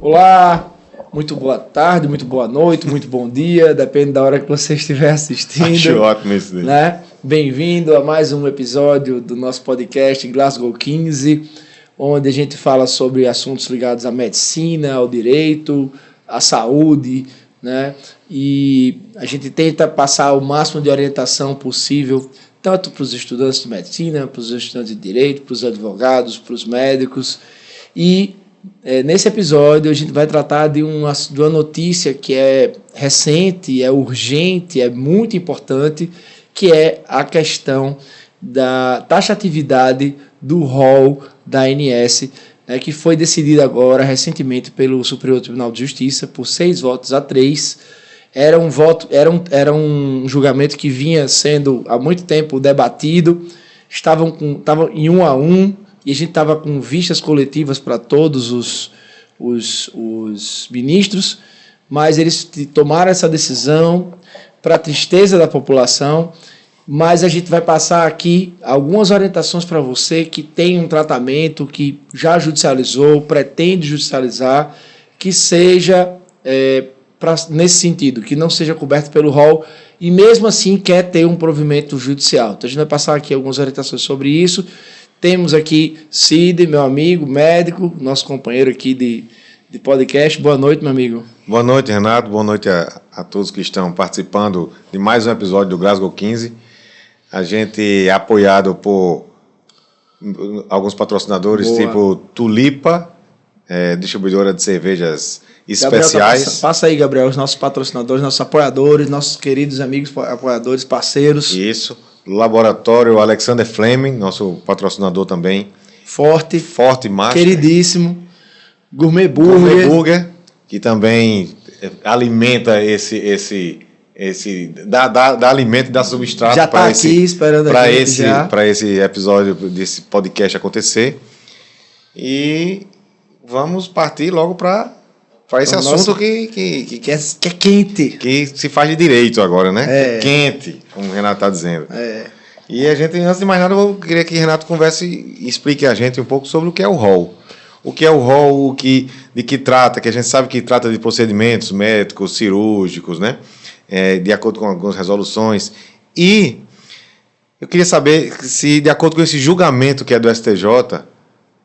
Olá, muito boa tarde, muito boa noite, muito bom dia, depende da hora que você estiver assistindo. Acho ótimo isso daí. Né? Bem-vindo a mais um episódio do nosso podcast Glasgow 15, onde a gente fala sobre assuntos ligados à medicina, ao direito, à saúde, né? E a gente tenta passar o máximo de orientação possível, tanto para os estudantes de medicina, para os estudantes de direito, para os advogados, para os médicos. E nesse episódio a gente vai tratar de uma notícia que é recente, é urgente, é muito importante, que é a questão da taxatividade do rol da ANS, que foi decidida agora recentemente pelo Superior Tribunal de Justiça por 6 votos a 3. Era um julgamento que vinha sendo há muito tempo debatido, estava em 1 a 1, e a gente estava com vistas coletivas para todos os ministros, mas eles tomaram essa decisão para a tristeza da população. Mas a gente vai passar aqui algumas orientações para você que tem um tratamento, que já judicializou, pretende judicializar, que seja nesse sentido, que não seja coberto pelo rol e mesmo assim quer ter um provimento judicial. Então a gente vai passar aqui algumas orientações sobre isso. Temos aqui Cid, meu amigo, médico, nosso companheiro aqui de podcast. Boa noite, meu amigo. Boa noite, Renato. Boa noite a todos que estão participando de mais um episódio do Glasgow 15. A gente é apoiado por alguns patrocinadores, tipo Tulipa, distribuidora de cervejas especiais. Gabriel, passa aí, Gabriel, os nossos patrocinadores, nossos apoiadores, nossos queridos amigos, apoiadores, parceiros. Isso. Laboratório Alexander Fleming, nosso patrocinador também. Forte Master. Queridíssimo. Gourmet Burger, que também alimenta dá alimento e dá substrato já está aqui esperando para esse episódio desse podcast acontecer. E vamos partir logo para esse assunto que é quente. Que se faz de direito agora, né? Quente, como o Renato está dizendo. E a gente, antes de mais nada, eu queria que o Renato converse e explique a gente um pouco sobre o que é o rol. O que é o rol, de que trata, que a gente sabe que trata de procedimentos médicos, cirúrgicos, né? De acordo com algumas resoluções. E eu queria saber se, de acordo com esse julgamento que é do STJ,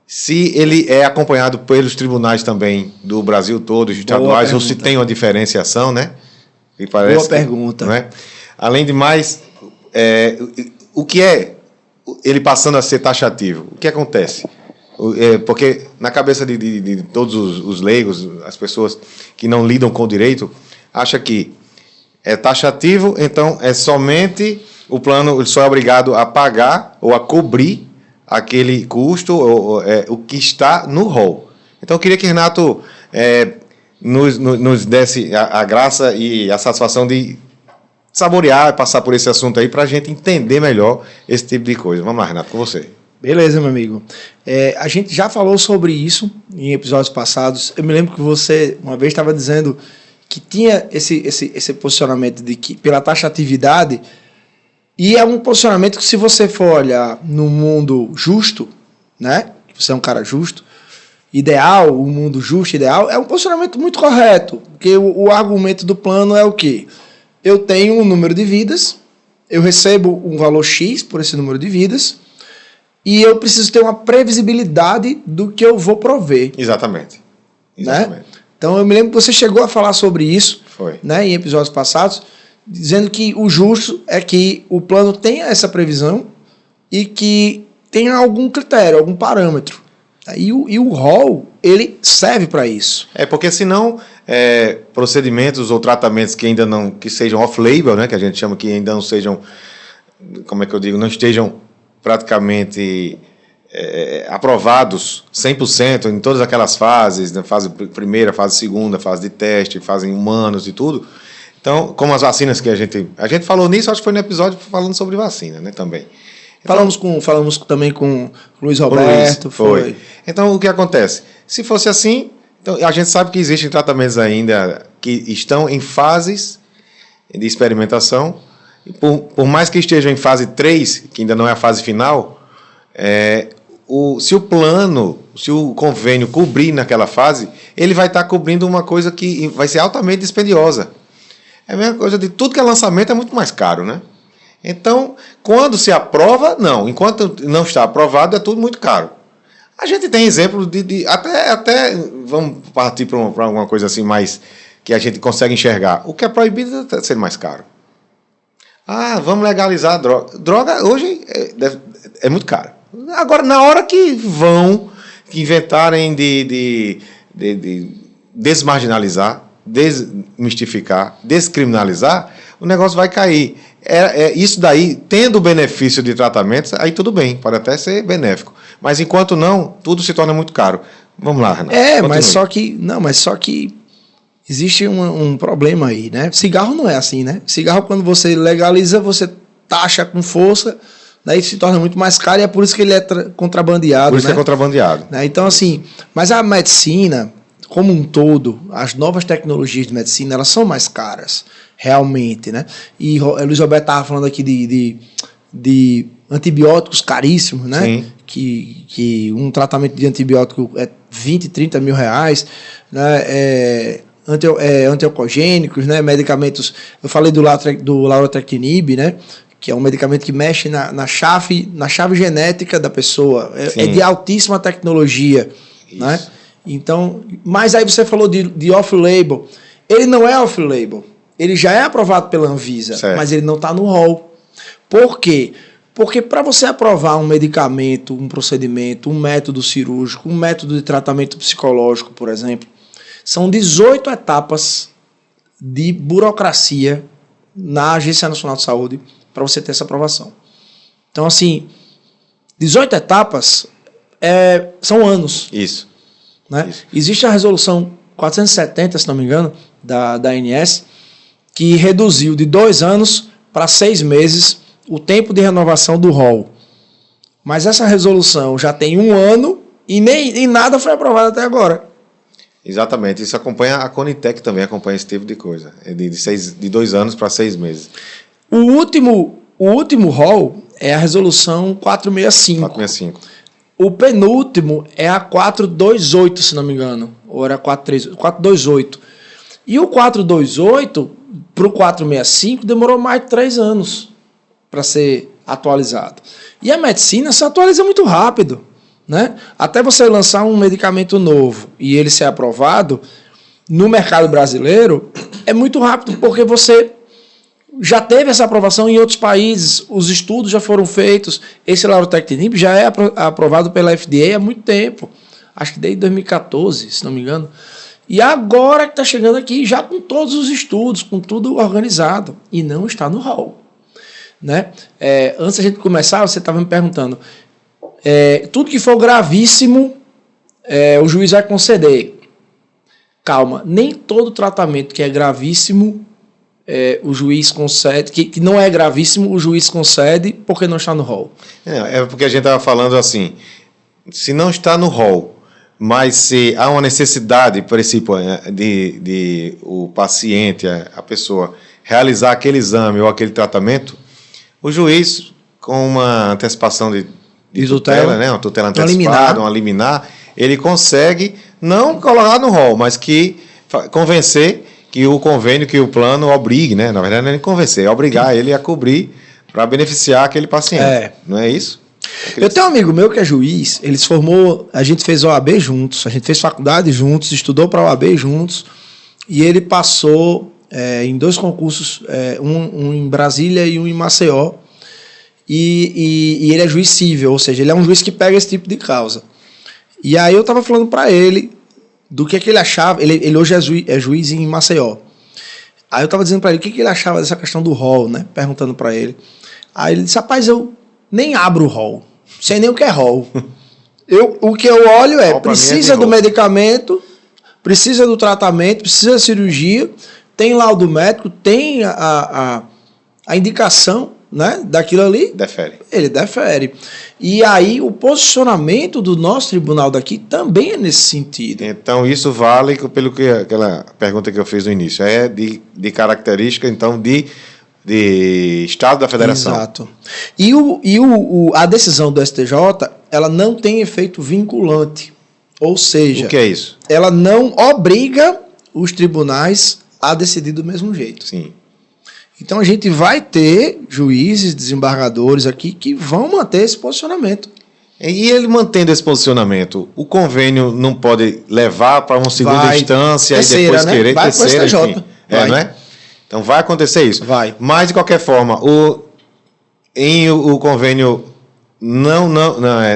se ele é acompanhado pelos tribunais também do Brasil todo, estaduais, ou se tem uma diferenciação, né? E parece Boa pergunta. Não é? Além de mais, o que é ele passando a ser taxativo? O que acontece? Porque na cabeça de todos os leigos, as pessoas que não lidam com o direito, acha que é taxativo, então é somente o plano, ele só é obrigado a pagar ou a cobrir aquele custo, o que está no rol. Então eu queria que Renato nos desse a graça e a satisfação de saborear e passar por esse assunto aí para a gente entender melhor esse tipo de coisa. Vamos lá, Renato, com você. Beleza, meu amigo. A gente já falou sobre isso em episódios passados. Eu me lembro que você uma vez estava dizendo que tinha esse posicionamento de que pela taxatividade, e é um posicionamento que, se você for olhar no mundo justo, né, que você é um cara justo, ideal, o mundo justo, ideal, é um posicionamento muito correto, porque o argumento do plano é o quê? Eu tenho um número de vidas, eu recebo um valor X por esse número de vidas, e eu preciso ter uma previsibilidade do que eu vou prover. Exatamente. Né? Então eu me lembro que você chegou a falar sobre isso. Foi. Né, em episódios passados, dizendo que o justo é que o plano tenha essa previsão e que tenha algum critério, algum parâmetro. E o rol, ele serve para isso. Porque senão procedimentos ou tratamentos que ainda não, que sejam off-label, né, que a gente chama, que ainda não sejam, como é que eu digo, não estejam praticamente aprovados 100% em todas aquelas fases, né, fase primeira, fase segunda, fase de teste, fase em humanos e tudo. Então, como as vacinas que a gente falou nisso, acho que foi no episódio falando sobre vacina, né, também. Então, falamos também com o Luiz Roberto. Foi. Então, o que acontece? Se fosse assim, então, a gente sabe que existem tratamentos ainda que estão em fases de experimentação. E por mais que estejam em fase 3, que ainda não é a fase final, se o plano, se o convênio cobrir naquela fase, ele vai estar cobrindo uma coisa que vai ser altamente dispendiosa. É a mesma coisa de tudo que é lançamento é muito mais caro, né? Então, quando se aprova, não. Enquanto não está aprovado, é tudo muito caro. A gente tem exemplo até vamos partir para alguma coisa assim mais que a gente consegue enxergar. O que é proibido está sendo mais caro. Vamos legalizar a droga. Droga hoje é muito caro. Agora, na hora que inventarem de desmarginalizar, desmistificar, descriminalizar, o negócio vai cair. Isso daí, tendo o benefício de tratamentos, aí tudo bem, pode até ser benéfico. Mas enquanto não, tudo se torna muito caro. Vamos lá, Renato. Mas só que existe um problema aí, né? Cigarro não é assim, né? Cigarro, quando você legaliza, você taxa com força, daí se torna muito mais caro e é por isso que ele é contrabandeado. Por isso que é contrabandeado. Né? Então, assim, mas a medicina, como um todo, as novas tecnologias de medicina, elas são mais caras, realmente, né? E Luiz Roberto estava falando aqui de antibióticos caríssimos, né? Sim. Que um tratamento de antibiótico é 20, 30 mil reais, né? Antiocogênicos, né? Medicamentos, eu falei do Larotrectinib, né? Que é um medicamento que mexe na chave genética da pessoa, é de altíssima tecnologia, né? Então, mas aí você falou de off-label, ele não é off-label, ele já é aprovado pela Anvisa, certo, mas ele não está no rol. Por quê? Porque para você aprovar um medicamento, um procedimento, um método cirúrgico, um método de tratamento psicológico, por exemplo, são 18 etapas de burocracia na Agência Nacional de Saúde para você ter essa aprovação. Então, assim, 18 etapas são anos. Isso. Né? Isso. Existe a resolução 470, se não me engano, da ANS, que reduziu de 2 anos para 6 meses o tempo de renovação do rol. Mas essa resolução já tem 1 ano e nada foi aprovado até agora. Exatamente. Isso acompanha a Conitec também, acompanha esse tipo de coisa. De 2 anos para 6 meses. O último rol é a resolução 465. 465. O penúltimo é a 428, se não me engano. Ou era 428. E o 428 para o 465 demorou mais de 3 anos para ser atualizado. E a medicina se atualiza muito rápido, né? Até você lançar um medicamento novo e ele ser aprovado no mercado brasileiro é muito rápido, porque você já teve essa aprovação em outros países, os estudos já foram feitos. Esse Larotrectinib já é aprovado pela FDA há muito tempo, acho que desde 2014, se não me engano. E agora que está chegando aqui, já com todos os estudos, com tudo organizado, e não está no rol. Né? Antes da gente começar, você estava me perguntando, tudo que for gravíssimo, o juiz vai conceder. Calma, nem todo tratamento que é gravíssimo, o juiz concede, que não é gravíssimo, o juiz concede porque não está no rol. É porque a gente estava falando assim, se não está no rol, mas se há uma necessidade, por exemplo, de o paciente, a pessoa, realizar aquele exame ou aquele tratamento, o juiz, com uma antecipação de tutela, né, uma tutela antecipada, uma liminar, ele consegue não colocar no rol, mas que convencer que o convênio, que o plano obrigue, né? Na verdade, não é convencer, é obrigar ele a cobrir para beneficiar aquele paciente. Não é isso? Eu tenho um amigo meu que é juiz, ele se formou, a gente fez OAB juntos, a gente fez faculdade juntos, estudou para OAB juntos, e ele passou em 2 concursos, um em Brasília e um em Maceió, e ele é juiz civil, ou seja, ele é um juiz que pega esse tipo de causa. E aí eu estava falando para ele do que ele achava, ele hoje é juiz em Maceió. Aí eu estava dizendo para ele o que ele achava dessa questão do rol, né? Perguntando para ele. Aí ele disse, rapaz, eu nem abro o rol, sei nem o que é rol. O que eu olho precisa do medicamento, precisa do tratamento, precisa da cirurgia, tem laudo médico, tem a indicação, né, daquilo ali. Defere. Ele defere. E aí o posicionamento do nosso tribunal daqui também é nesse sentido. Então isso vale pelo que aquela pergunta que eu fiz no início, de característica, então, de Estado da Federação. Exato. E a decisão do STJ, ela não tem efeito vinculante. Ou seja, o que é isso? Ela não obriga os tribunais a decidir do mesmo jeito. Sim. Então a gente vai ter juízes, desembargadores aqui que vão manter esse posicionamento. E ele mantendo esse posicionamento, o convênio não pode levar para uma segunda instância terceira, e depois né? querer vai terceira, enfim. Não é? Então vai acontecer isso. Vai. Mas de qualquer forma, o convênio não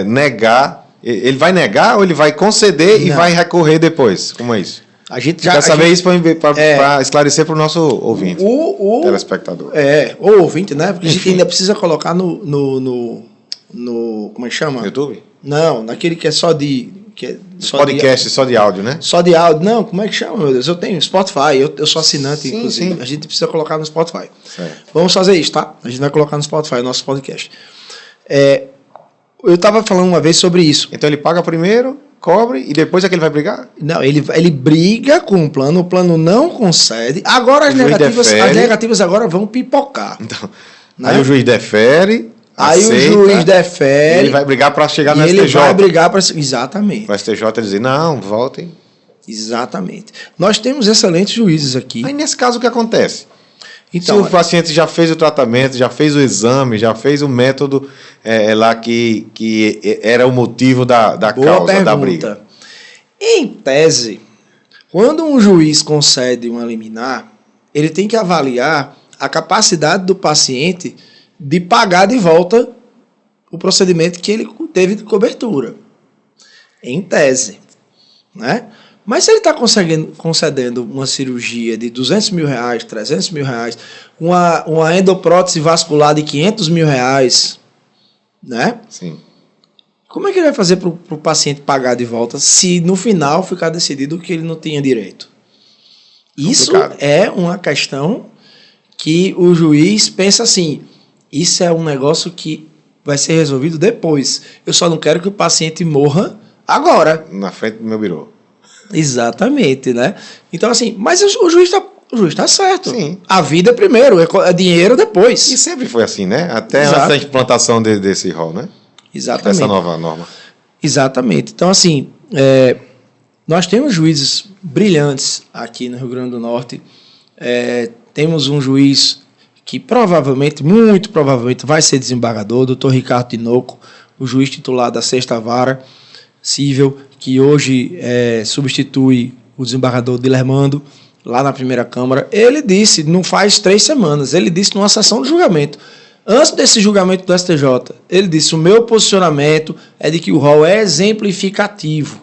negar, ele vai negar ou ele vai conceder e vai recorrer depois? Como é isso? A gente já quer saber isso para esclarecer para o nosso ouvinte, telespectador. O ouvinte, né? Porque a gente ainda precisa colocar no como é que chama? YouTube? Não, naquele que é só de... Podcast só de áudio, né? Só de áudio. Não, como é que chama, meu Deus? Eu tenho Spotify, eu sou assinante, sim, inclusive. Sim. A gente precisa colocar no Spotify. Certo. Vamos fazer isso, tá? A gente vai colocar no Spotify o nosso podcast. Eu estava falando uma vez sobre isso. Então ele paga primeiro, cobre e depois é que ele vai brigar? Não, ele briga com o plano não concede. Agora as negativas agora vão pipocar. Então, né? Aí o juiz defere... Aí aceita, o juiz defere. Ele vai brigar para chegar no STJ. Ele vai brigar para... Exatamente. O STJ dizer, não, voltem. Exatamente. Nós temos excelentes juízes aqui. Aí nesse caso o que acontece? Então, se o paciente já fez o tratamento, já fez o exame, já fez o método lá que era o motivo da causa pergunta. Da briga. Em tese, quando um juiz concede uma liminar, ele tem que avaliar a capacidade do paciente de pagar de volta o procedimento que ele teve de cobertura. Em tese. Né? Mas se ele está concedendo uma cirurgia de R$200 mil, R$300 mil, uma endoprótese vascular de R$500 mil, né? Sim. Como é que ele vai fazer para o paciente pagar de volta se no final ficar decidido que ele não tinha direito? Isso é uma questão que o juiz pensa assim, isso é um negócio que vai ser resolvido depois. Eu só não quero que o paciente morra agora. Na frente do meu birô. Exatamente, né? Então, assim, mas o juiz está certo. Sim. A vida primeiro, é dinheiro depois. E sempre foi assim, né? Até antes da implantação desse rol, né? Exatamente. Essa nova norma. Exatamente. Então, assim, nós temos juízes brilhantes aqui no Rio Grande do Norte. Temos um juiz que muito provavelmente vai ser desembargador, o doutor Ricardo Tinoco, o juiz titular da 6ª Vara Civil, que hoje substitui o desembargador Dilermando, lá na primeira Câmara. Ele disse, não faz 3 semanas, ele disse numa sessão de julgamento, antes desse julgamento do STJ, ele disse, o meu posicionamento é de que o rol é exemplificativo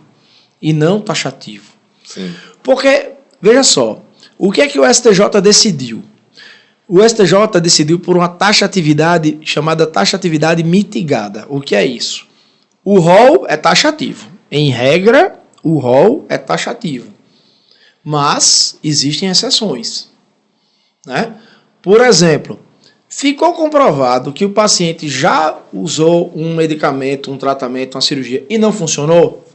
e não taxativo. Sim. Porque, veja só, o que é que o STJ decidiu? O STJ decidiu por uma taxatividade chamada taxatividade mitigada. O que é isso? O rol é taxativo. Em regra, o rol é taxativo. Mas existem exceções. Né? Por exemplo, ficou comprovado que o paciente já usou um medicamento, um tratamento, uma cirurgia e não funcionou?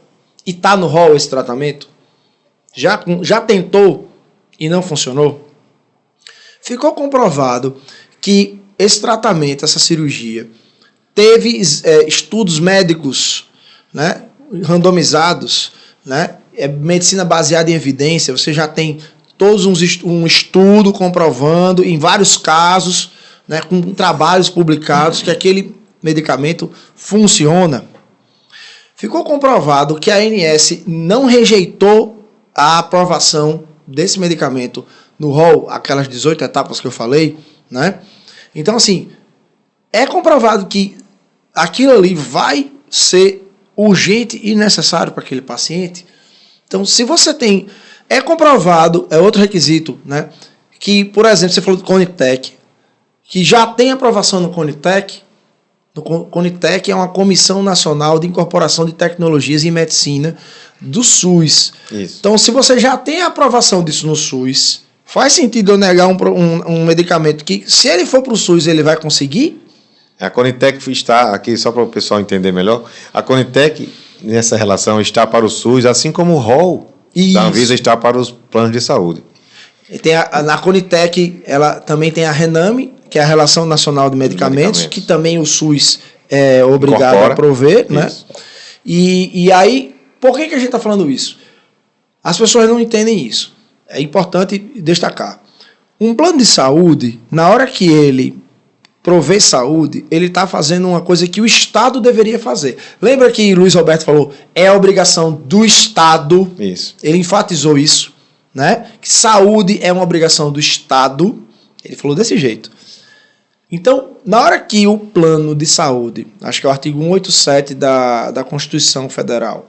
E está no rol esse tratamento? Já tentou e não funcionou? Ficou comprovado que esse tratamento, essa cirurgia, teve estudos médicos, né, randomizados, né, medicina baseada em evidência, você já tem todos um estudo comprovando, em vários casos, né, com trabalhos publicados, que aquele medicamento funciona. Ficou comprovado que a ANS não rejeitou a aprovação desse medicamento no rol, aquelas 18 etapas que eu falei, né? Então, assim, é comprovado que aquilo ali vai ser urgente e necessário para aquele paciente. Então, se você tem... É comprovado, é outro requisito, né? Que, por exemplo, você falou do CONITEC, que já tem aprovação no CONITEC. O CONITEC é uma Comissão Nacional de Incorporação de Tecnologias em Medicina do SUS. Isso. Então, se você já tem a aprovação disso no SUS, faz sentido eu negar um medicamento que, se ele for para o SUS, ele vai conseguir? A Conitec está aqui, só para o pessoal entender melhor, a Conitec, nessa relação, está para o SUS, assim como o rol da Anvisa está para os planos de saúde. E tem na Conitec, ela também tem a RENAME, que é a Relação Nacional de Medicamentos, que também o SUS é obrigado a prover, né? E aí, por que a gente está falando isso? As pessoas não entendem isso. É importante destacar. Um plano de saúde, na hora que ele provê saúde, ele está fazendo uma coisa que o Estado deveria fazer. Lembra que Luiz Roberto falou, é a obrigação do Estado. Isso. Ele enfatizou isso, né? Que saúde é uma obrigação do Estado. Ele falou desse jeito. Então, na hora que o plano de saúde, acho que é o artigo 187 da Constituição Federal,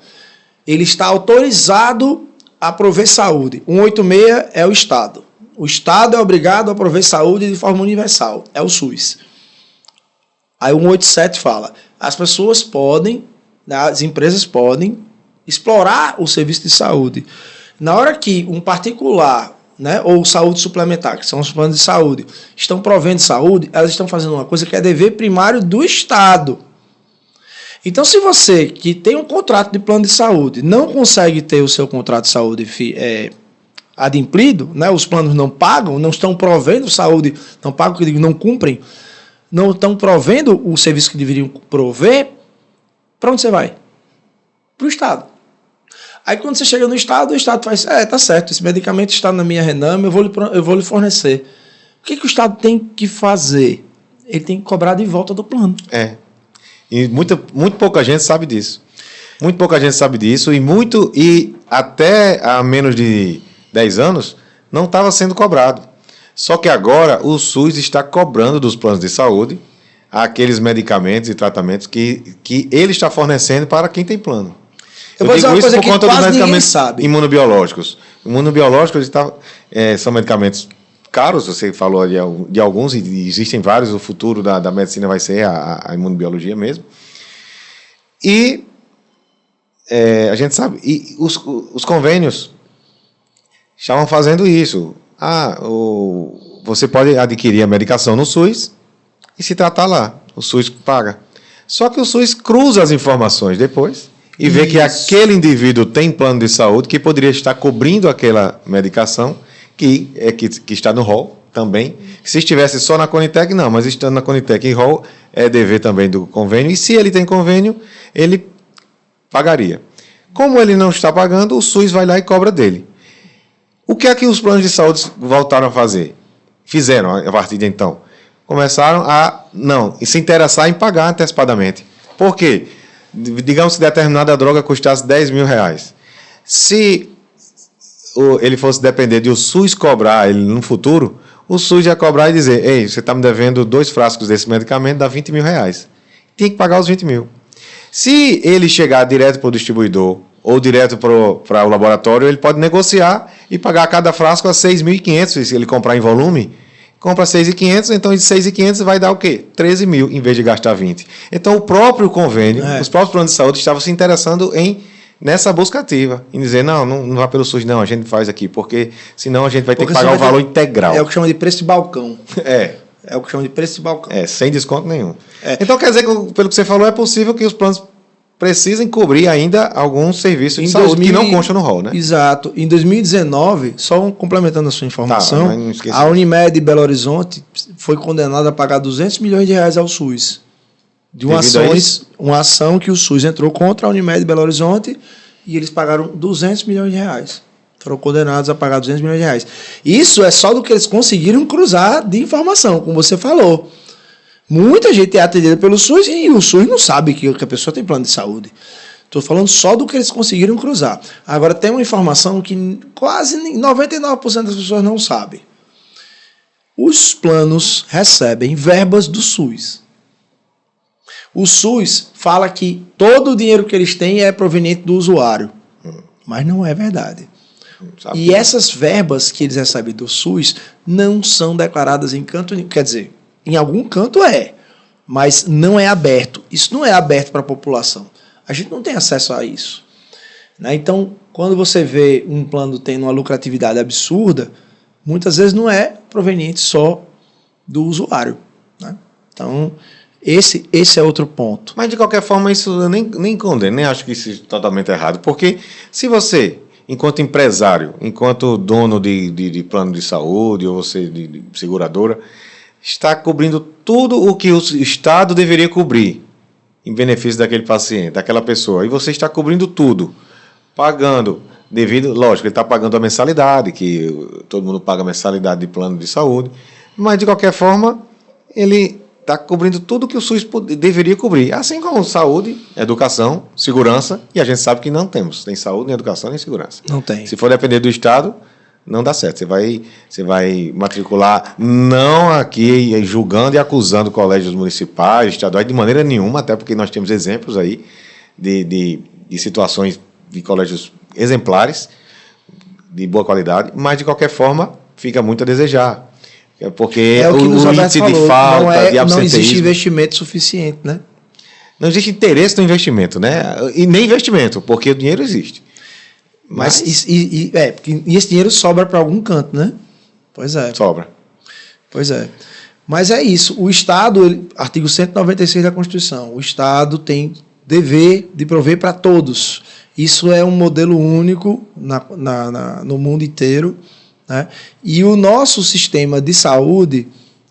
ele está autorizado a prover saúde. 186 é o Estado. O Estado é obrigado a prover saúde de forma universal. É o SUS. Aí o 187 fala, as pessoas podem, as empresas podem explorar o serviço de saúde. Na hora que um particular, né, ou saúde suplementar, que são os planos de saúde, estão provendo saúde, elas estão fazendo uma coisa que é dever primário do Estado. Então, se você que tem um contrato de plano de saúde não consegue ter o seu contrato de saúde adimplido, né, os planos não pagam, não estão provendo saúde, não pagam, que digo, não cumprem, não estão provendo o serviço que deveriam prover, para onde você vai? Para o Estado. Aí quando você chega no Estado, o Estado faz, tá certo, esse medicamento está na minha Rename, eu vou lhe fornecer. O que o Estado tem que fazer? Ele tem que cobrar de volta do plano. E muito pouca gente sabe disso. Muito pouca gente sabe disso e até há menos de 10 anos não estava sendo cobrado. Só que agora o SUS está cobrando dos planos de saúde aqueles medicamentos e tratamentos que ele está fornecendo para quem tem plano. Eu vou dizer uma coisa que quase ninguém sabe. Imunobiológicos. Imunobiológicos são medicamentos caros, você falou de alguns, e existem vários, o futuro da medicina vai ser a imunobiologia mesmo. E a gente sabe, e os convênios estavam fazendo isso. Você pode adquirir a medicação no SUS e se tratar lá. O SUS paga. Só que o SUS cruza as informações depois e vê que aquele indivíduo tem plano de saúde que poderia estar cobrindo aquela medicação que está no rol também. Se estivesse só na Conitec, não, mas estando na Conitec e rol, é dever também do convênio. E se ele tem convênio, ele pagaria. Como ele não está pagando, o SUS vai lá e cobra dele. O que é que os planos de saúde voltaram a fazer? Fizeram a partir de então. Começaram a se interessar em pagar antecipadamente. Por quê? Digamos que determinada droga custasse R$10.000. Se ele fosse depender de o SUS cobrar ele no futuro, o SUS ia cobrar e dizer, ei, você está me devendo 2 frascos desse medicamento, dá R$20.000. Tem que pagar os 20 mil. Se ele chegar direto para o distribuidor ou direto para o laboratório, ele pode negociar e pagar cada frasco a 6.500, se ele comprar em volume. Compra 6.500, então de 6.500 vai dar o quê? 13 mil, em vez de gastar 20. Então o próprio convênio, os próprios planos de saúde estavam se interessando nessa busca ativa, em dizer, não vá pelo SUS, não, a gente faz aqui, porque senão a gente vai ter que pagar o valor integral. É o que chama de preço de balcão. É o que chama de preço de balcão. Sem desconto nenhum. Então quer dizer que, pelo que você falou, é possível que os planos precisem cobrir ainda algum serviço de saúde que não consta no rol, né? Exato. Em 2019, só complementando a sua informação, a Unimed de Belo Horizonte foi condenada a pagar R$200 milhões ao SUS. De uma ação que o SUS entrou contra a Unimed de Belo Horizonte e eles pagaram R$200 milhões. Foram condenados a pagar R$200 milhões. Isso é só do que eles conseguiram cruzar de informação, como você falou. Muita gente é atendida pelo SUS e o SUS não sabe que a pessoa tem plano de saúde. Estou falando só do que eles conseguiram cruzar. Agora, tem uma informação que quase 99% das pessoas não sabem. Os planos recebem verbas do SUS. O SUS fala que todo o dinheiro que eles têm é proveniente do usuário. Mas não é verdade. E essas verbas que eles recebem do SUS não são declaradas em canto nenhum. Quer dizer, em algum canto mas não é aberto. Isso não é aberto para a população. A gente não tem acesso a isso. Né? Então, quando você vê um plano tendo uma lucratividade absurda, muitas vezes não é proveniente só do usuário. Né? Então, esse é outro ponto. Mas, de qualquer forma, isso eu nem condeno, nem acho que isso é totalmente errado. Porque se você, enquanto empresário, enquanto dono de plano de saúde, ou você de seguradora, está cobrindo tudo o que o Estado deveria cobrir, em benefício daquele paciente, daquela pessoa, e você está cobrindo tudo, pagando devido, lógico, ele está pagando a mensalidade, que todo mundo paga a mensalidade de plano de saúde, mas de qualquer forma ele está cobrindo tudo que o SUS deveria cobrir, assim como saúde, educação, segurança, e a gente sabe que não temos, nem saúde, nem educação, nem segurança. Não tem. Se for depender do Estado, não dá certo. Você vai matricular, não aqui julgando e acusando colégios municipais, estaduais, de maneira nenhuma, até porque nós temos exemplos aí de situações de colégios exemplares, de boa qualidade, mas de qualquer forma fica muito a desejar. Porque o índice de falta, de absenteísmo... Não existe investimento suficiente, né? Não existe interesse no investimento, né? E nem investimento, porque o dinheiro existe. Mas e esse dinheiro sobra para algum canto, né? Pois é. Sobra. Pois é. Mas é isso. O Estado, artigo 196 da Constituição, o Estado tem dever de prover para todos. Isso é um modelo único no mundo inteiro, né? E o nosso sistema de saúde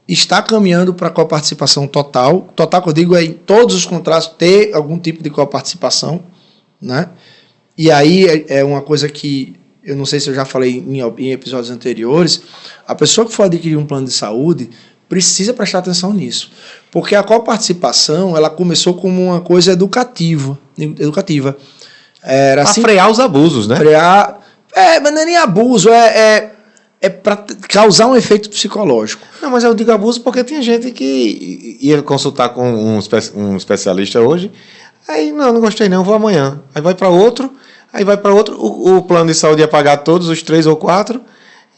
está caminhando para a coparticipação total. Total, que eu digo, é em todos os contratos ter algum tipo de coparticipação, né? E aí é uma coisa que eu não sei se eu já falei em episódios anteriores, a pessoa que for adquirir um plano de saúde precisa prestar atenção nisso. Porque a coparticipação, ela começou como uma coisa educativa. Era assim, para frear os abusos, né? Mas não é nem abuso, é para causar um efeito psicológico. Não, mas eu digo abuso porque tem gente que ia consultar com um especialista hoje, aí não gostei não, vou amanhã. Aí vai para outro, o plano de saúde ia pagar todos os 3 ou 4,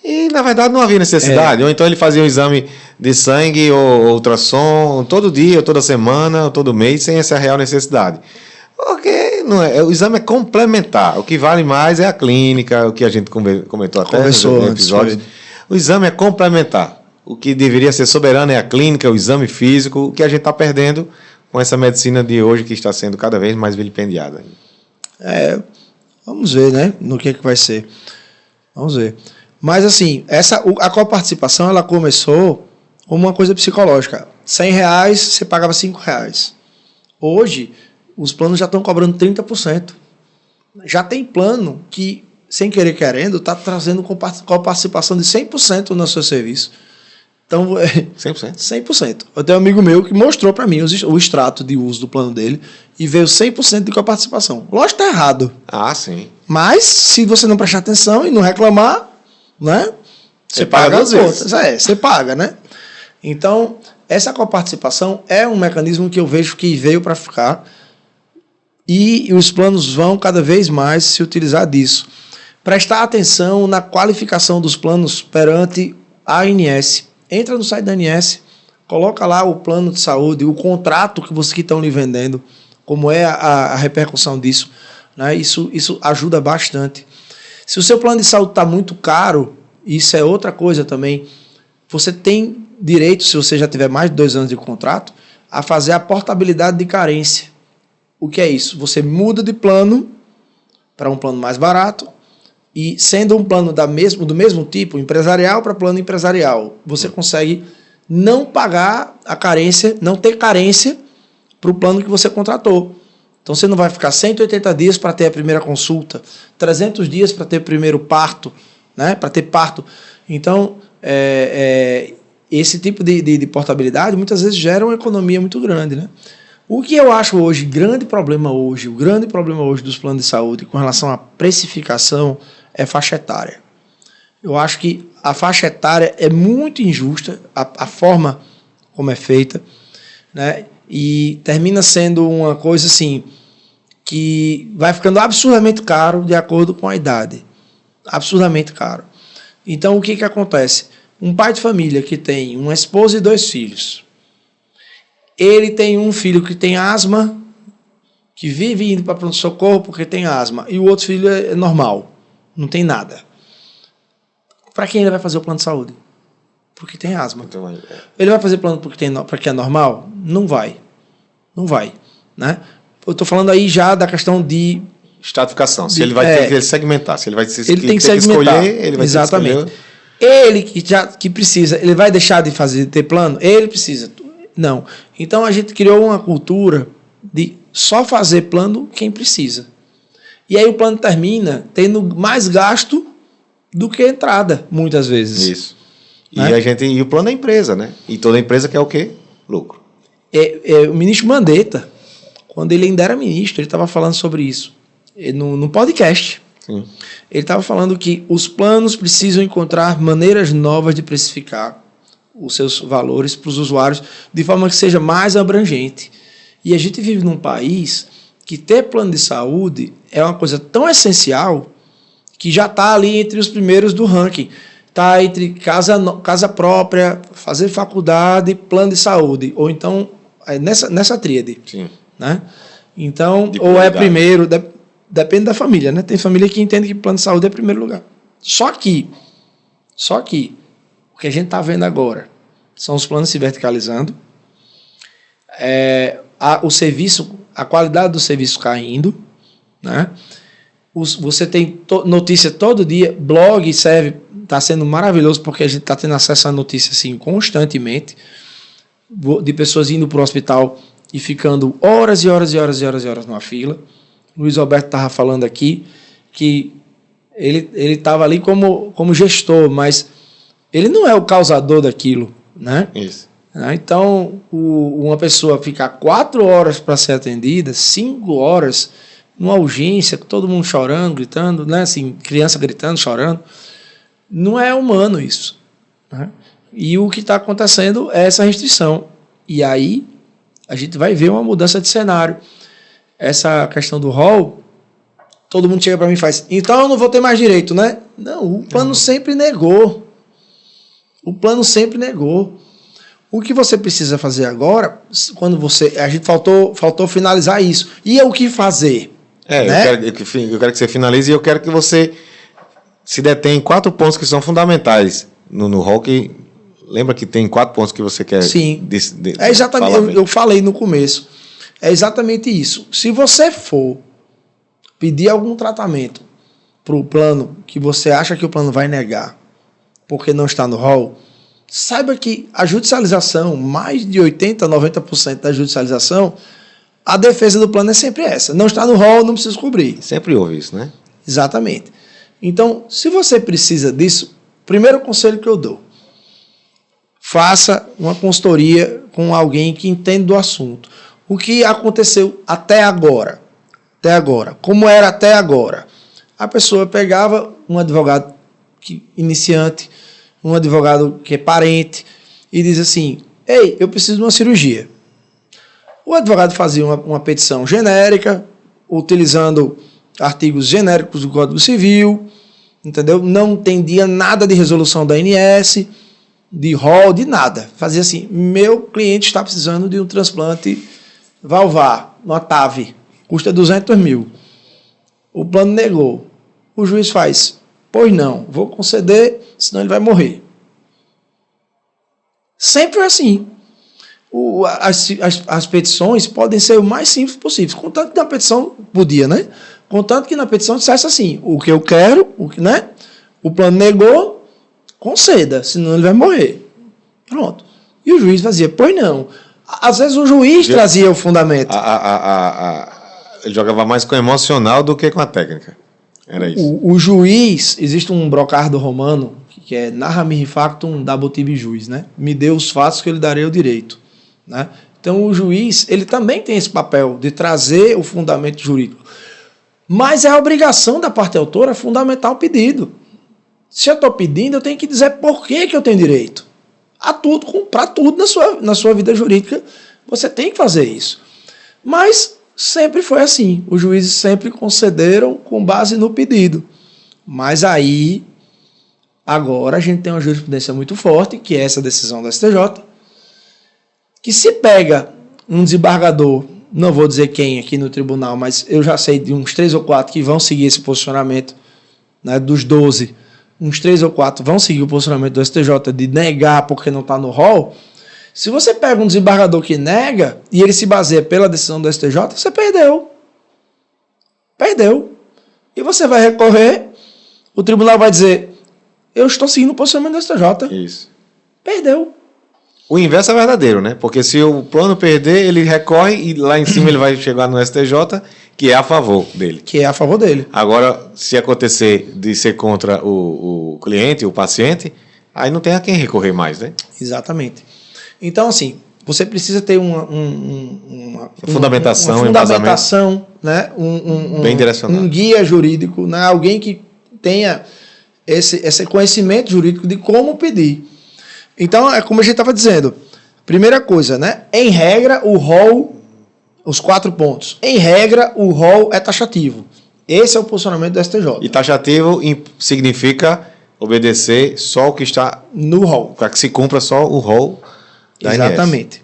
e na verdade não havia necessidade. Ou então ele fazia um exame de sangue ou ultrassom todo dia, ou toda semana, ou todo mês, sem essa real necessidade. Porque não é, o exame é complementar. O que vale mais é a clínica, o que a gente comentou até no episódio. O exame é complementar. O que deveria ser soberano é a clínica, o exame físico, o que a gente está perdendo com essa medicina de hoje que está sendo cada vez mais vilipendiada. Vamos ver, né? No que vai ser. Vamos ver. Mas assim, a coparticipação ela começou como uma coisa psicológica. R$100 você pagava R$5. Hoje os planos já estão cobrando 30%. Já tem plano que, sem querer querendo, está trazendo coparticipação de 100% no seu serviço. Então, 100%? 100%. Eu tenho um amigo meu que mostrou para mim o extrato de uso do plano dele e veio 100% de coparticipação. Lógico que está errado. Ah, sim. Mas, se você não prestar atenção e não reclamar, né, você paga as contas. Você paga, né? Então, essa coparticipação é um mecanismo que eu vejo que veio para ficar. E os planos vão cada vez mais se utilizar disso. Prestar atenção na qualificação dos planos perante a ANS. Entra no site da ANS, coloca lá o plano de saúde, o contrato que estão lhe vendendo, como é a repercussão disso, né? Isso ajuda bastante. Se o seu plano de saúde está muito caro, isso é outra coisa também, você tem direito, se você já tiver mais de 2 anos de contrato, a fazer a portabilidade de carência. O que é isso? Você muda de plano para um plano mais barato e, sendo um plano do mesmo tipo, empresarial para plano empresarial, você consegue não pagar a carência, não ter carência para o plano que você contratou. Então você não vai ficar 180 dias para ter a primeira consulta, 300 dias para ter o primeiro parto, né? Para ter parto. Então, esse tipo de portabilidade muitas vezes gera uma economia muito grande, né? O que eu acho hoje, o grande problema hoje dos planos de saúde com relação à precificação é faixa etária. Eu acho que a faixa etária é muito injusta, a forma como é feita, né? E termina sendo uma coisa assim, que vai ficando absurdamente caro de acordo com a idade. Absurdamente caro. Então, o que acontece? Um pai de família que tem uma esposa e 2 filhos, ele tem um filho que tem asma, que vive indo para pronto-socorro porque tem asma, e o outro filho é normal, não tem nada. Para quem ele vai fazer o plano de saúde? Porque tem asma. Então, ele vai fazer plano porque é normal? Não vai. Não vai. Né? Eu estou falando aí já da questão de estratificação. Se ele vai ter que segmentar, se ele vai ter que segmentar. Escolher, ele vai exatamente. Ter que escolher. Ele que precisa, ele vai deixar de ter plano? Ele precisa. Não. Então a gente criou uma cultura só fazer plano quem precisa. E aí o plano termina tendo mais gasto do que entrada, muitas vezes. Isso. Né? E o plano da empresa, né? E toda empresa quer o quê? Lucro. O ministro Mandetta, quando ele ainda era ministro, ele estava falando sobre isso no podcast. Sim. Ele estava falando que os planos precisam encontrar maneiras novas de precificar os seus valores para os usuários de forma que seja mais abrangente. E a gente vive num país que ter plano de saúde é uma coisa tão essencial que já está ali entre os primeiros do ranking. Está entre casa própria, fazer faculdade, plano de saúde. Ou então, nessa tríade. Sim. Né? Então, ou é primeiro, depende da família. Né? Tem família que entende que plano de saúde é primeiro lugar. Só que o que a gente está vendo agora são os planos se verticalizando, o serviço, a qualidade do serviço caindo, né? Você tem notícia todo dia, blog está sendo maravilhoso porque a gente está tendo acesso a notícias assim, constantemente, de pessoas indo para o hospital e ficando horas e horas e horas e horas e horas numa fila. O Luiz Alberto estava falando aqui que ele estava ali como gestor, mas ele não é o causador daquilo, né? Isso. Então, uma pessoa ficar 4 horas para ser atendida, 5 horas, numa urgência, todo mundo chorando, gritando, né? Assim, criança gritando, chorando, não é humano isso. Né? E o que está acontecendo é essa restrição. E aí, a gente vai ver uma mudança de cenário. Essa questão do rol, todo mundo chega para mim e faz, então eu não vou ter mais direito, né? Não, o plano sempre negou. O plano sempre negou. O que você precisa fazer agora, quando a gente faltou finalizar isso. E o que fazer? Né? Eu quero que você finalize e eu quero que você se detém em 4 pontos que são fundamentais no rol. Lembra que tem 4 pontos que você quer... Sim, é exatamente, eu falei no começo. É exatamente isso. Se você for pedir algum tratamento para o plano que você acha que o plano vai negar, porque não está no rol, saiba que a judicialização, mais de 80%, 90% da judicialização, a defesa do plano é sempre essa. Não está no rol, não precisa cobrir. Sempre houve isso, né? Exatamente. Então, se você precisa disso, primeiro conselho que eu dou, faça uma consultoria com alguém que entende do assunto. O que aconteceu até agora? Como era até agora? A pessoa pegava um advogado iniciante, um advogado que é parente, e diz assim, ei, eu preciso de uma cirurgia. O advogado fazia uma petição genérica, utilizando artigos genéricos do Código Civil, entendeu? Não entendia nada de resolução da ANS, de rol, de nada. Fazia assim, meu cliente está precisando de um transplante valvar, uma TAV, custa 200 mil. O plano negou. O juiz faz, pois não, vou conceder, senão ele vai morrer. Sempre é assim. As petições podem ser o mais simples possível. Contanto que na petição, podia, né? Contanto que na petição dissesse assim, o que eu quero, né? O plano negou, conceda, senão ele vai morrer. Pronto. E o juiz fazia, pois não. Às vezes o juiz trazia o fundamento. Ele jogava mais com o emocional do que com a técnica. Era isso. O juiz, existe um brocardo romano, que é narra-me factum dabo tibi juiz, né? Me dê os fatos que eu lhe darei o direito. Né? Então o juiz, ele também tem esse papel de trazer o fundamento jurídico. Mas é a obrigação da parte autora fundamentar o pedido. Se eu estou pedindo, eu tenho que dizer por que eu tenho direito. Para tudo na sua vida jurídica, você tem que fazer isso. Mas sempre foi assim. Os juízes sempre concederam com base no pedido. Mas aí, agora a gente tem uma jurisprudência muito forte, que é essa decisão da STJ, que se pega um desembargador, não vou dizer quem aqui no tribunal, mas eu já sei de uns 3 ou 4 que vão seguir esse posicionamento, né, dos 12, uns 3 ou 4 vão seguir o posicionamento do STJ de negar porque não está no rol. Se você pega um desembargador que nega e ele se baseia pela decisão do STJ, você perdeu. Perdeu. E você vai recorrer, o tribunal vai dizer, eu estou seguindo o posicionamento do STJ. Isso. Perdeu. O inverso é verdadeiro, né? Porque se o plano perder, ele recorre e lá em cima ele vai chegar no STJ, que é a favor dele. Que é a favor dele. Agora, se acontecer de ser contra o cliente, o paciente, aí não tem a quem recorrer mais, né? Exatamente. Então, assim, você precisa ter uma fundamentação, né? Bem direcionado. Um guia jurídico, né? Alguém que tenha esse conhecimento jurídico de como pedir. Então, é como a gente estava dizendo. Primeira coisa, né? Em regra, o rol, os 4 pontos. Em regra, o rol é taxativo. Esse é o posicionamento do STJ. E taxativo significa obedecer só o que está no rol. Para que se cumpra só o rol da ANS. Exatamente.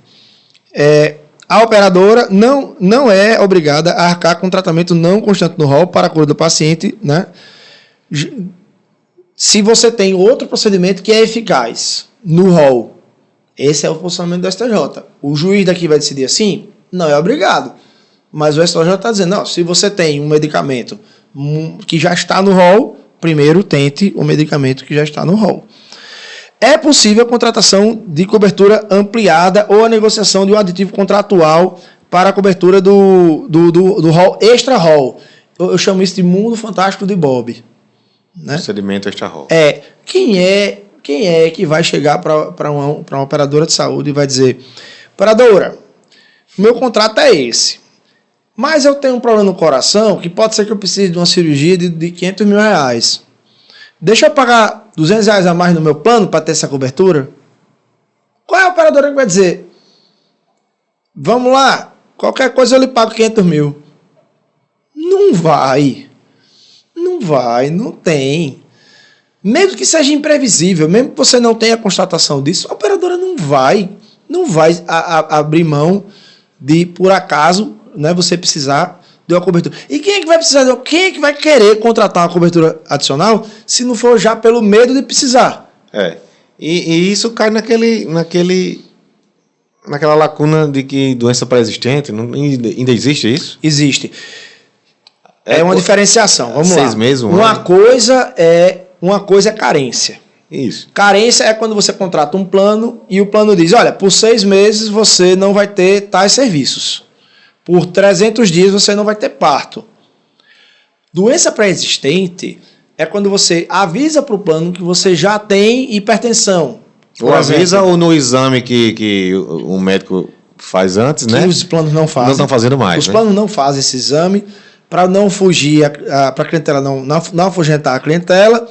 A operadora não é obrigada a arcar com tratamento não constante no rol para a cura do paciente, né? Se você tem outro procedimento que é eficaz no rol, esse é o posicionamento do STJ. O juiz daqui vai decidir assim? Não é obrigado. Mas o STJ está dizendo, não, se você tem um medicamento que já está no rol, primeiro tente o medicamento que já está no rol. É possível a contratação de cobertura ampliada ou a negociação de um aditivo contratual para a cobertura do rol extra-rol. Eu chamo isso de mundo fantástico de Bob. Né? Procedimento extra-rol. Quem é que vai chegar para uma operadora de saúde e vai dizer, operadora, meu contrato é esse, mas eu tenho um problema no coração que pode ser que eu precise de uma cirurgia de R$500 mil. Deixa eu pagar R$200 a mais no meu plano para ter essa cobertura? Qual é a operadora que vai dizer, vamos lá, qualquer coisa eu lhe pago R$500 mil? Não vai, não tem. Mesmo que seja imprevisível, mesmo que você não tenha constatação disso, a operadora não vai abrir mão de, por acaso, né, você precisar de uma cobertura. E quem é que vai precisar? Quem é que vai querer contratar uma cobertura adicional se não for já pelo medo de precisar? E isso cai naquela lacuna de que doença pré-existente, ainda existe isso? Existe. É uma diferenciação. Vamos 6 lá. meses, Uma coisa é carência. Isso. Carência é quando você contrata um plano e o plano diz, olha, por 6 meses você não vai ter tais serviços. Por 300 dias você não vai ter parto. Doença pré-existente é quando você avisa para o plano que você já tem hipertensão. Ou avisa ou no exame que o médico faz antes, né? Que os planos não fazem. Não estão fazendo mais. Os planos não fazem esse exame para não fugir, para a clientela não afugentar a clientela.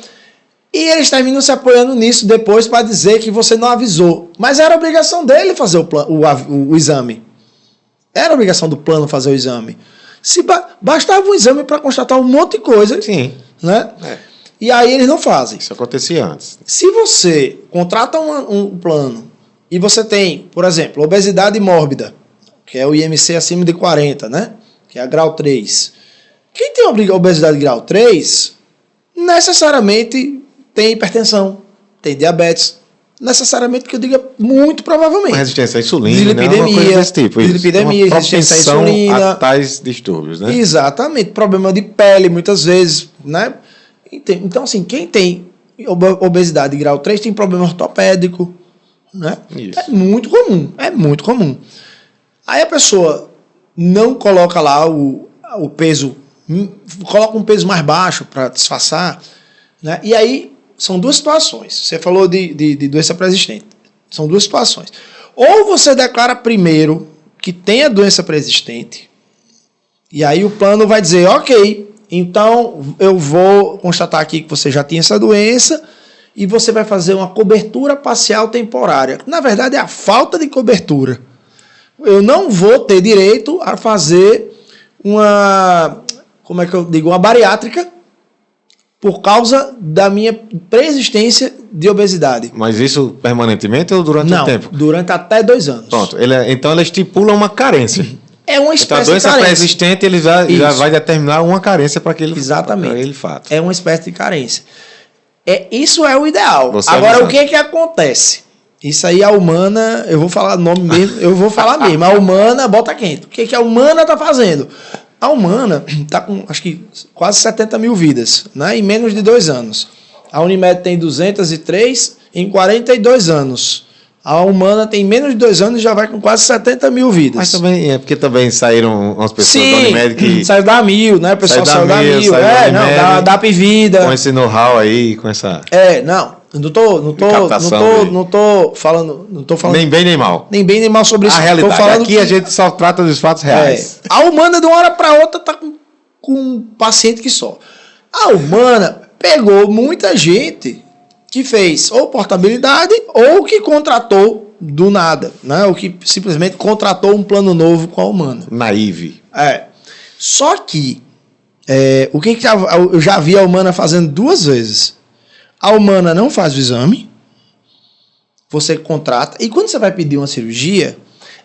E eles terminam se apoiando nisso depois para dizer que você não avisou. Mas era obrigação dele fazer o exame. Era obrigação do plano fazer o exame. Bastava um exame para constatar um monte de coisa. Sim. Né? E aí eles não fazem. Isso acontecia antes. Se você contrata um plano e você tem, por exemplo, obesidade mórbida, que é o IMC acima de 40, né? Que é a grau 3. Quem tem obesidade grau 3 necessariamente tem hipertensão, tem diabetes. Necessariamente que eu diga muito provavelmente. Uma resistência à insulina, dislipidemia, uma coisa desse tipo. Dislipidemia, resistência à insulina. A tais distúrbios, né? Exatamente. Problema de pele, muitas vezes, né? Então, assim, quem tem obesidade grau 3 tem problema ortopédico, né? Isso. É muito comum. Aí a pessoa não coloca lá o peso, coloca um peso mais baixo para disfarçar, né? E aí são 2 situações. Você falou de doença pré-existente. São 2 situações. Ou você declara primeiro que tem a doença pré-existente, e aí o plano vai dizer, ok, então eu vou constatar aqui que você já tinha essa doença e você vai fazer uma cobertura parcial temporária. Na verdade, é a falta de cobertura. Eu não vou ter direito a fazer uma bariátrica por causa da minha pré-existência de obesidade. Mas isso permanentemente ou durante o tempo? Durante até 2 anos. Pronto. Então ela estipula uma carência. É uma espécie de carência. Então a doença pré-existente ele já vai determinar uma carência para aquele fato. É uma espécie de carência. Isso é o ideal. Você agora, o que é que acontece? Isso aí a Humana, eu vou falar nome mesmo, a Humana bota quente. O que é que a Humana está fazendo? A Humana está com, acho que, quase 70 mil vidas, né, em menos de 2 anos. A Unimed tem 203 em 42 anos. A Humana tem menos de 2 anos e já vai com quase 70 mil vidas. Mas também é porque também saíram umas pessoas da Unimed que... saiu da Mil, né? O pessoal saiu da Mil. Da Apvida. Com esse know-how aí, com essa... Não tô falando... Nem bem nem mal. Nem bem nem mal sobre isso. A realidade aqui a gente só trata dos fatos reais. A Humana, de uma hora para outra, tá com um paciente que só. A Humana pegou muita gente que fez ou portabilidade ou que contratou do nada, né? Ou que simplesmente contratou um plano novo com a Humana. Naive. Só que o que eu já vi a Humana fazendo 2 vezes. A Humana não faz o exame, você contrata, e quando você vai pedir uma cirurgia,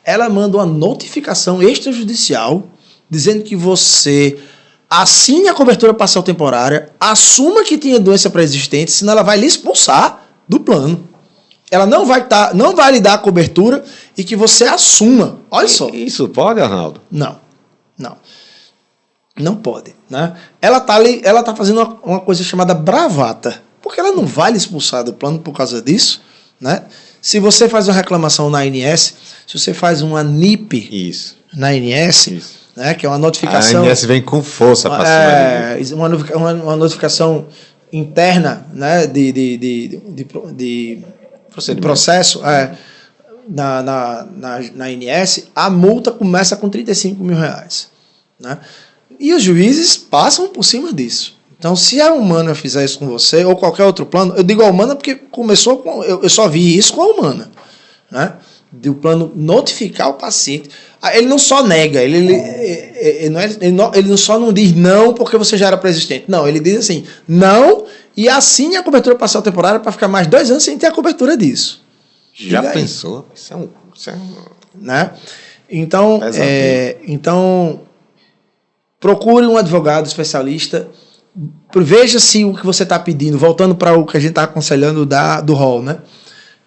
ela manda uma notificação extrajudicial dizendo que você assine a cobertura parcial temporária, assuma que tinha doença pré-existente, senão ela vai lhe expulsar do plano. Ela não vai lhe dar a cobertura e que você assuma. Olha só. Isso pode, Arnaldo? Não pode. Né? Ela tá fazendo uma coisa chamada bravata, porque ela não vai lhe expulsar do plano por causa disso. Né? Se você faz uma reclamação na ANS, se você faz uma NIP na ANS... Né, que é uma notificação... A ANS vem com força para cima. Uma notificação interna, né, de processo na ANS, a multa começa com R$35 mil. Né? E os juízes passam por cima disso. Então, se a Humana fizer isso com você, ou qualquer outro plano, eu digo a Humana porque começou com... Eu só vi isso com a Humana. Né? Do plano notificar o paciente. Ele não só nega, ele só não diz não porque você já era pré-existente. Não, ele diz assim, não, e assine a cobertura parcial temporária para ficar mais 2 anos sem ter a cobertura disso. Já pensou? Isso é um... Né? Então, procure um advogado especialista, veja se o que você está pedindo, voltando para o que a gente está aconselhando do rol, né?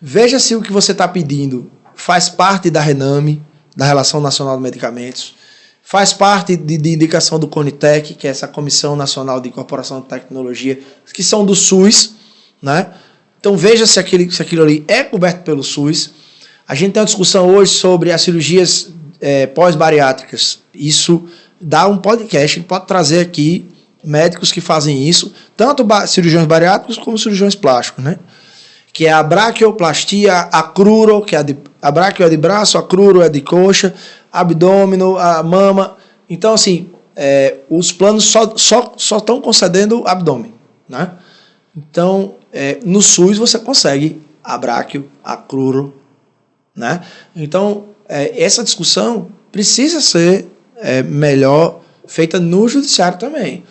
Veja se o que você está pedindo faz parte da RENAME, da Relação Nacional de Medicamentos, faz parte de indicação do CONITEC, que é essa Comissão Nacional de Incorporação de Tecnologia, que são do SUS, né? Então veja se aquilo ali é coberto pelo SUS. A gente tem uma discussão hoje sobre as cirurgias pós-bariátricas. Isso dá um podcast, a gente pode trazer aqui médicos que fazem isso, tanto cirurgiões bariátricos como cirurgiões plásticos, né? Que é a braquioplastia, a cruro, que é a braquio é de braço, a cruro é de coxa, abdômeno, a mama. Então, assim, os planos só estão concedendo abdômen, né? Então, no SUS você consegue a braquio, a cruro, né? Então, essa discussão precisa ser melhor feita no judiciário também.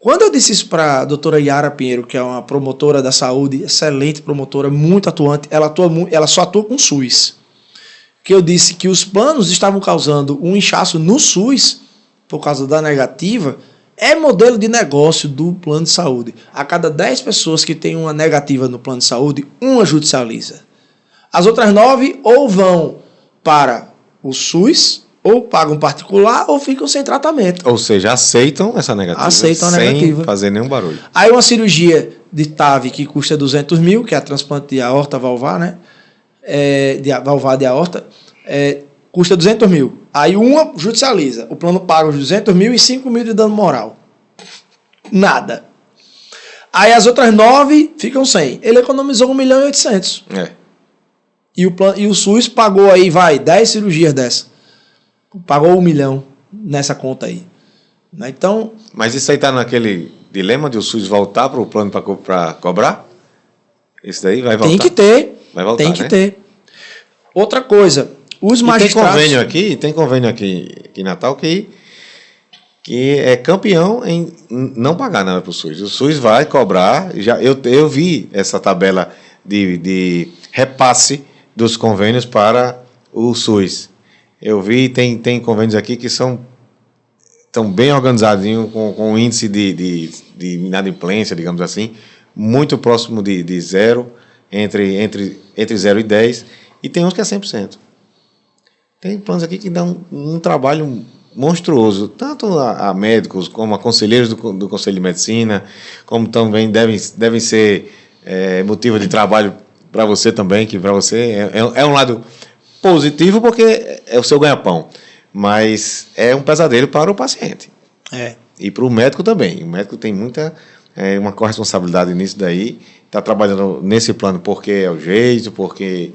Quando eu disse isso para a doutora Yara Pinheiro, que é uma promotora da saúde, excelente promotora, muito atuante, ela só atua com SUS, que eu disse que os planos estavam causando um inchaço no SUS, por causa da negativa, é modelo de negócio do plano de saúde. A cada 10 pessoas que têm uma negativa no plano de saúde, uma judicializa. As outras 9 ou vão para o SUS, ou pagam particular, ou ficam sem tratamento. Ou seja, aceitam essa negativa. Aceitam a negativa. Sem fazer nenhum barulho. Aí uma cirurgia de TAV que custa 200 mil, que é a transplante de aorta valvar, né? Valvar de aorta, custa 200 mil. Aí uma judicializa. O plano paga os 200 mil e 5 mil de dano moral. Nada. Aí as outras 9 ficam sem. Ele economizou 1.800.000. E o SUS pagou aí, 10 cirurgias dessa. Pagou 1 milhão nessa conta aí. Então, mas isso aí está naquele dilema de o SUS voltar para o plano para cobrar? Isso daí vai voltar? Tem que ter. Vai voltar, tem que ter. Outra coisa, os magistrados... Tem convênio aqui em Natal que é campeão em não pagar nada para o SUS. O SUS vai cobrar. Eu vi essa tabela de repasse dos convênios para o SUS. Eu vi, tem convênios aqui que estão bem organizadinhos, com índice de inadimplência, digamos assim, muito próximo de 0, entre 0 e 10, e tem uns que é 100%. Tem planos aqui que dão um trabalho monstruoso, tanto a médicos como a conselheiros do Conselho de Medicina, como também devem ser motivo de trabalho para você também, que para você é um lado positivo porque é o seu ganha-pão, mas é um pesadelo para o paciente. E para o médico também. O médico tem uma corresponsabilidade nisso daí, está trabalhando nesse plano porque é o jeito, porque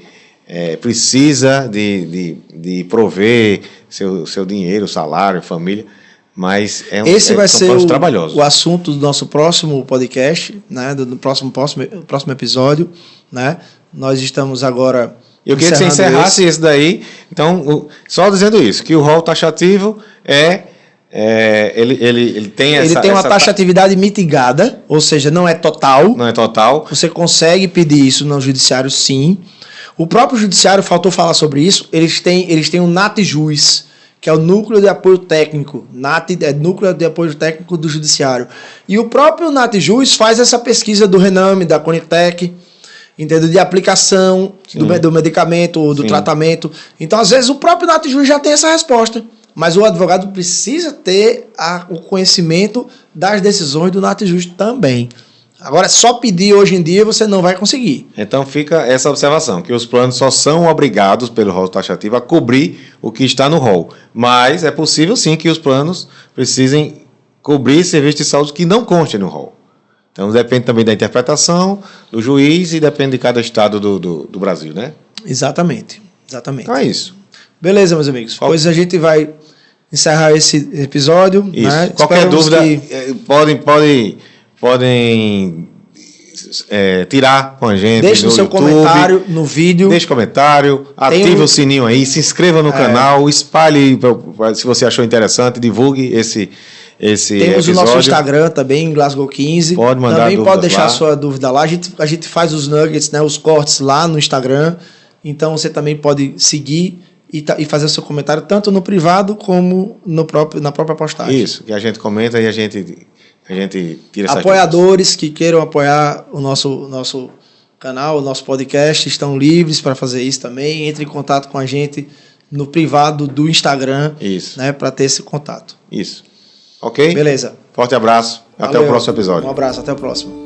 precisa de prover seu dinheiro, salário, família, mas esse vai ser o assunto do nosso próximo podcast, né, do próximo episódio, né? Nós estamos agora... Eu queria que você encerrasse esse daí. Então, só dizendo isso, que o rol taxativo ele tem essa... Ele tem uma taxatividade mitigada, ou seja, não é total. Não é total. Você consegue pedir isso no judiciário, sim. O próprio judiciário, faltou falar sobre isso, eles têm o NATJUS, que é o Núcleo de Apoio Técnico. NAT é Núcleo de Apoio Técnico do Judiciário. E o próprio NATJUS faz essa pesquisa do Rename, da Conitec, entendeu? De aplicação do medicamento ou do tratamento. Então, às vezes, o próprio NATJUS já tem essa resposta. Mas o advogado precisa ter o conhecimento das decisões do NATJUS também. Agora, só pedir hoje em dia você não vai conseguir. Então fica essa observação, que os planos só são obrigados pelo rol taxativo a cobrir o que está no rol. Mas é possível sim que os planos precisem cobrir serviços de saúde que não constem no rol. Então depende também da interpretação do juiz e depende de cada estado do Brasil, né? Exatamente. Então é isso. Beleza, meus amigos. Pois a gente vai encerrar esse episódio. Isso. Né? Qualquer dúvida, podem tirar com a gente. Deixe o seu comentário no vídeo. Deixe comentário, ative o sininho aí, se inscreva no canal, espalhe se você achou interessante, divulgue esse Temos episódio. O nosso Instagram também, Glasgow 15. Pode mandar também pode deixar a sua dúvida lá. A gente faz os nuggets, né, os cortes lá no Instagram. Então você também pode seguir e fazer o seu comentário tanto no privado como na própria postagem. Isso, que a gente comenta e a gente tira essas apoiadores dúvidas. Que queiram apoiar o nosso canal, o nosso podcast, estão livres para fazer isso também. Entre em contato com a gente no privado do Instagram, né, para ter esse contato. Isso. Ok? Beleza. Forte abraço. Valeu. Até o próximo episódio. Um abraço, até o próximo.